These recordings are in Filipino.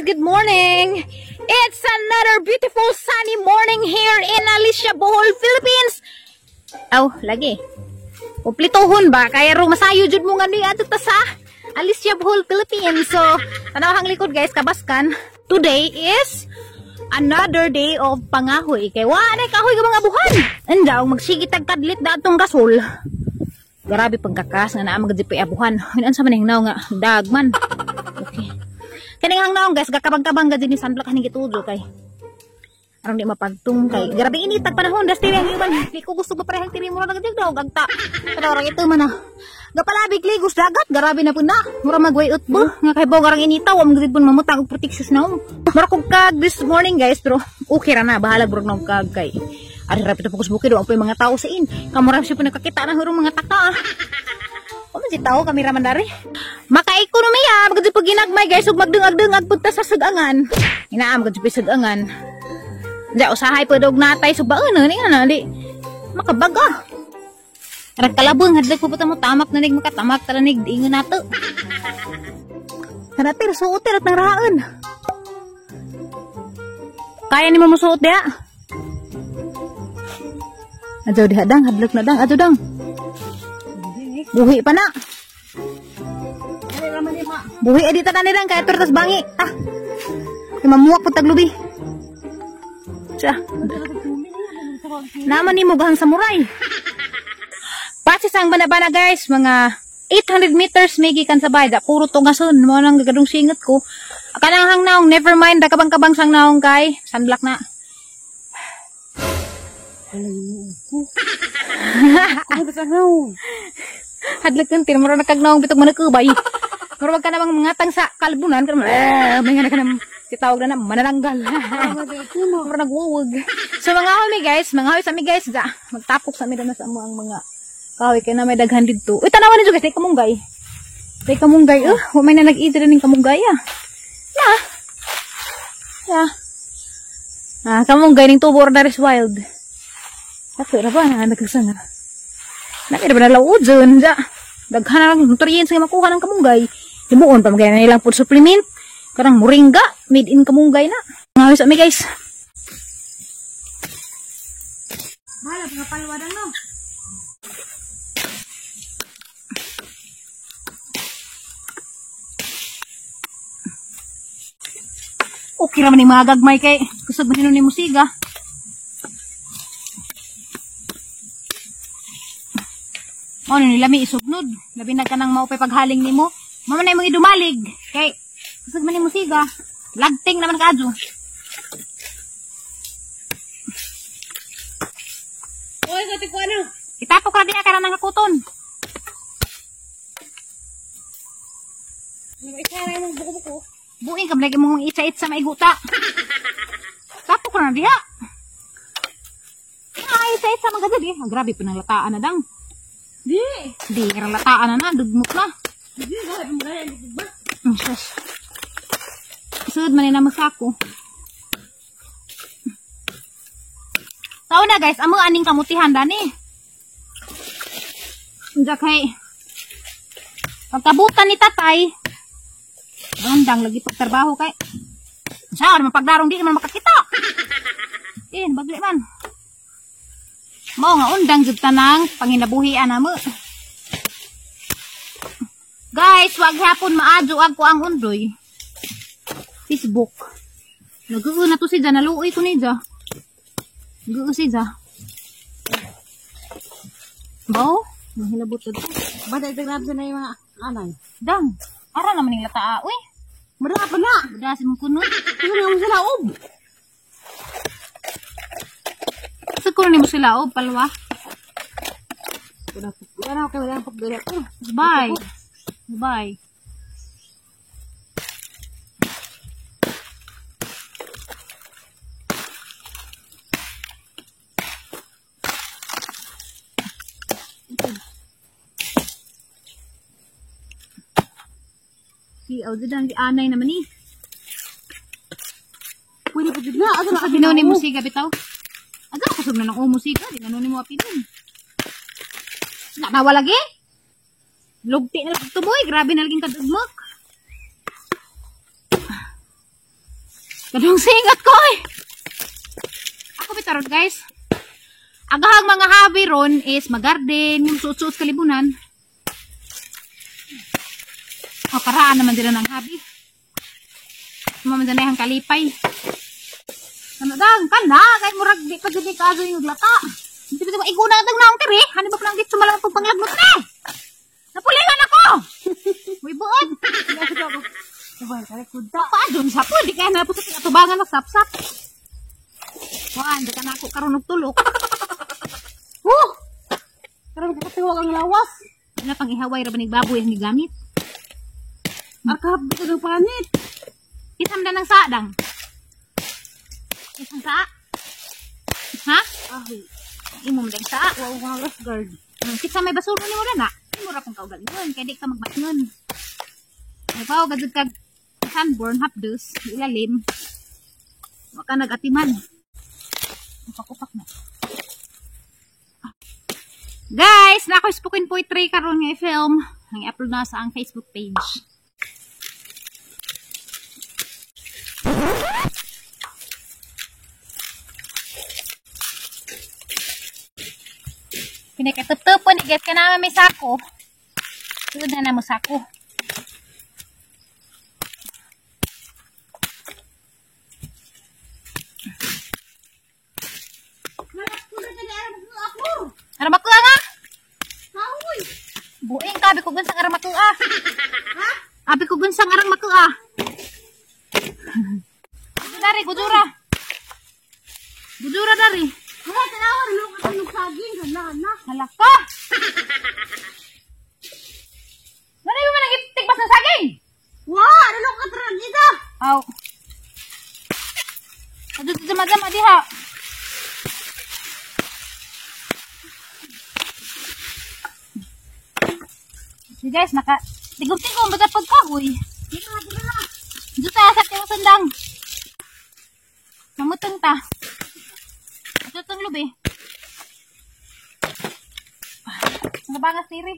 good morning! It's another beautiful sunny morning here in Alicia, Bohol, Philippines. Oh, lagi. Kumplituhon ba? Kaya ro masayo jud mo nga ni ato ta sa Alicia, Bohol, Philippines. So, tanawang likod guys, kabaskan. Today is another day of pangahoy. Kay wa na kahoy ka mga buhan. Andaw magsigit ag kadlit datong gasol. Grabe pagkakas nga naa magdipi abuhan. Hinan sa maning naw nga dagman. Okay. Kaning hang naong guys, gakabang-kabang gadin ni sunblock haning gitudo kay. Aron di mapagtung kay. Grabe init tag panahon das tiri ang iban. Di ko gusto paparehang tiri mo na daw gagta. Kada orang ito man gapalabig ligos dagat, grabe na pud na. Mura magway utbo nga kay bog arang initaw am gid pud mamutang og protection na. Mura kog kag this morning guys, pero okay ra na bahala burog na kag kay. Ari ra pito fokus bukid ang mga tao sa in. Kamura siya pud nakakita na hurong mga taka. Kasi tao kami raman dari. Maka-ekonomiya, magdito pag ginagmay guys, ug magdungag-dungag punta sa sagangan. Inaam magdito pa sagangan. Diya usahay pa dog natay so baon ni ana di makabaga. Ra kalabong hadlak po mo tamak nanig makatamak taranig diingon nato. Kanatir suot at naraan. Kaya ni mo musuot dia. Ajo dihadang hadlak na dang, ajo dang. Buhi pa na. Buhi edita na nilang kaya turtas bangi. Ah. Mamuwak po taglubi. Siya. Naman ni mugahang samurai. Pasis ang bana-bana guys. Mga 800 meters may gikan sa bayda. Puro tungason. Mga nang gagadong singat ko. Kanang hang naong. Never mind. Dakabang-kabang sang naong kay. Sunblock na. Hadlak kan tin mura nakagnaong bitog manakubay. Mura wag ka namang mangatang sa kalbunan kan may nga ka nang titawag na manananggal. Mura nagwuwag. So mga homi guys, mga homi sa mi guys, magtapok sa mi na sa mo ang mga kahoy kay na may daghan didto. Uy tanawan niyo guys, tay kamunggay. Tay kamunggay, may na nag-eat rin ning kamunggay ah. Na. Ya. Ah, kamunggay ning tubo ordinary wild. Tapi ra ba na nagkasanga. Nakita ba na laod dyan? Daghan na lang nutrients nga makuha ng kamunggay. Himuon pa magaya na nilang food supplement. Karang moringa. Made in kamunggay na. Ngawis kami guys. Bahala, pagkapalwadan no. Okay naman yung mga gagmay kay. Kusog na ni musiga. Oh, nilami isugnod. Labi na ka nang maupay paghaling nimo. Mama na yung mga idumalig. Kay, kusog man yung musiga. Lagting naman ka adyo. Oy, gati ko ano? Itapok ka din ka lang ng kuton. Isa na yung buko-buko. Buing ka, lagi mong isa-it sa maiguta. Tapok ko na diha. Isa-it sa maganda di. Grabe pa ng lataan na dang. Di, karang lataan na, dugmok na. Sud man na magsako. Tao na guys, amo aning kamutihan dani. Unsa kay pagkabutan ni tatay. Randang lagi pagtrabaho kay. Saan mapagdarong di man makakita. Bagli man. Mao nga undang jud tanang panginabuhian namo. Guys, wag hapon maadyo ako ang undoy. Facebook. Nag-uuna to si Jana, naluoy ko ni Ja. Nag-uuna si Ja. Bao? Mahilabot to. Bada itagrab sa na yung mga anay. Dang. Ara naman yung lataa. Uy. Mada pa na. Budasin mo kuno. Ano naman sa laob? Sa kuno ni mo sila o palwa. Wala ko wala pagdala ko. Bye. Bye. Si Audrey anay naman ni. Pwede pa na. Asa na binunin mo siga bitaw? Asa kusog na ng musika, di nanunin mo apinin. Nanawa lagi? Lugti na lang tuboy, grabe na laging kadugmok. Kadong singat ko eh. Ako bitarod guys. Agahang mga hobby ron is magarden, yung suot-suot kalibunan. O, karaan naman din ng hobby. Mamandanay ang kalipay. Ano dang, kana, kahit murag di pa gini ka yung lata. Hindi ba iguna ang naong tiri? Hani ba lang dito malang pagpanglagmot na eh? Napulingan ako! Uy, buod! Paadun sa po, di kaya na po sa pinatubangan ng sapsap. Wah, hindi ka na ako karunog tulok. Karami kakatiwag ang lawas. Wala pang ihaway rabanig baboy ang gigamit. Arkahap dito ng panit. Isam na ng sadang. Isang saa? Ha? Ahi. Imo mo dang saa? Wow, mga rest guard. Kitsa may basuro ni mo na na. Mura kong kaugal yun. Kaya di ka magbatngon. Ay pa, gazod kag sunburn, hapdos, ilalim. Waka nag-atiman. Upak-upak na. Guys, na ako spoken poetry karon nga i-film. Ang i-upload na sa ang Facebook page. Pinakatup-tup po, nigat ka naman may sako. Sunod na mo sako. Aramakua nga? Hawoy! Buing ka, abi ko gunsang aramakua. Ha? Abi ko gunsang aramakua. Dari, gudura. Gudura dari. Wala, tinawar. Ano ka ng saging? Hala. Halaka! Ano yung mga nagtigbas ng saging? Wow! Ano ka tran dito? Aw. Ado sa dama-dama diha. So guys, tigong-tigong baga pagkahoy. Dito sa tiyong sandang. Namutong ta. Ito itong lubi. Nabangas tiri.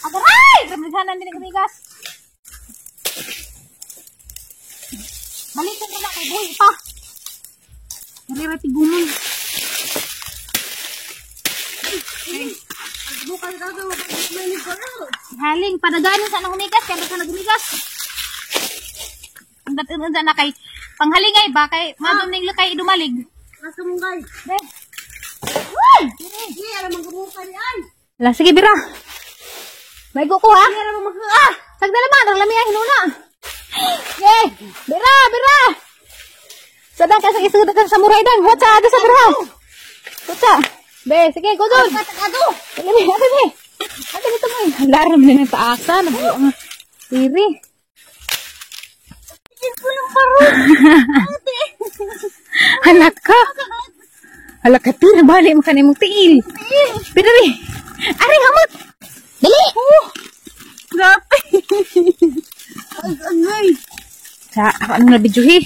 Agaray! Ramlihanan din ang bigas. Balikan ko na kay buhay pa. Nalirati gumon. Bukan ka daw. May ko na. Haling, padaganin sa nang umigas. Kaya sa nagumigas. Ang datin na kay panghalingay ba? Kay madum ning lakay dumalig. Asa mong guys? Be. Uy! Hindi, alam mong gumukan yan. Ala, sige bira. May ko ha? Hindi, alam mong magkaan. Sagdala man, ang lamiya hinuna. Ye! Bira! Bira! Sadang kasi isuda kang samurai dan. Watsa, ada sa bira. Watsa. Be, sige, gudon. Ado. Sige, be, ate, be. Ate, dito mo eh. Laram na ng taasa. Nabuo nga. Siri. Hindi ko yung parol. Ate. Halak ka. Halak ka, tinabali mo ka na mong tiil. Pero, be. Aring hamot. Dali. Grabe. Ay. Sa, ano na videohi?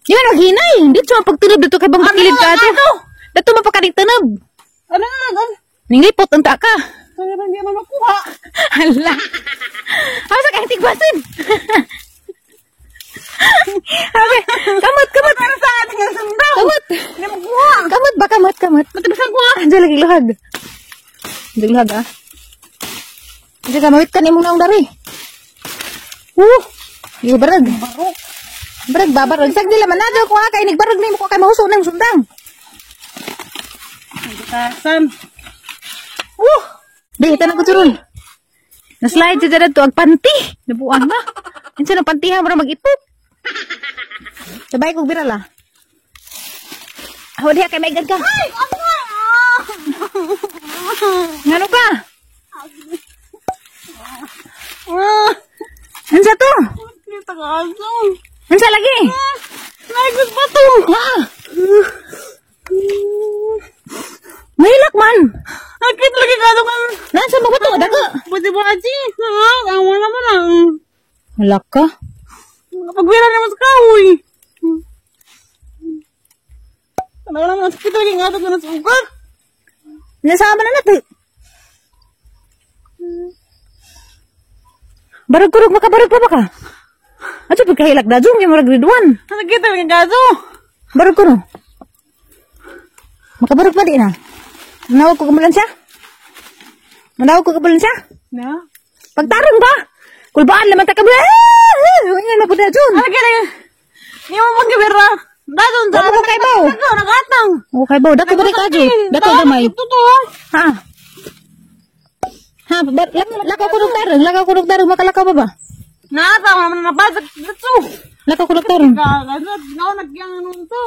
Di ba naghinay? Hindi siya pagtunod dito kay bang bakilid ka ito. Dato mapakanig tunod. Ano na lang? Ninglipot ang taka. Kaya ba hindi man makuha? Hala. Asa ka tigbasin? Sabi, kamot. Pero sa atin nga sundaw. Kamot. Hindi makuha. Kamot ba, kamot. Matabasan ko ha. Diyan lagi luhag. Diyan luhag ah. Diyan ka, mawit ka ni mong naong dari. Yung barag. Barag, babarag. Sag nila manadyo ko ha, kay nagbarag na mo ko kay mahuso ng sundang. Nagtasan. Di, ito na ko turun. Na-slide siya dyan to, ag panty. Nabuang na. Yan siya ng pantihan mo na mag-ipot. Sabay kong viral ah. Awa diha, kay maigad ka. Ay, ano nga? Ngano ka? Ansa to? Hindi taga-aso. Ansa lagi? Naigos pa to. Mahilak man. Akit lagi ka ito kan. Nasa mo ba to? Daga. Pwede ba aji? Ang wala mo lang. Halak ka? Pagbira naman sa kahoy. Ano naman, sakit lagi nga ito ka ng sugat. Nasama na natin. Barag-kurog makabarag pa ba ka? Ato pagkahilak na dyan, yung marag grade 1. Sakit lagi nga ito. Barag-kurog. Makabarag pa di na. Manawag ko kabalan siya? Manawag ko kabalan siya? Na? Pagtarong ba? Kulbaan naman takabalan. Ngayon na po na dyan. Sakit lagi. Hindi mo magkabira. Dadon sa Dako kay Bao. nagatang. O kay Bao, dako ba rin kadyo? Dako gamay. Totoo. Ha? Ha, lakaw ko ng tarong, makalakaw ba ba? Natang naman napasag dito. Lakaw ko ng tarong. Gagano, nagyang ano to.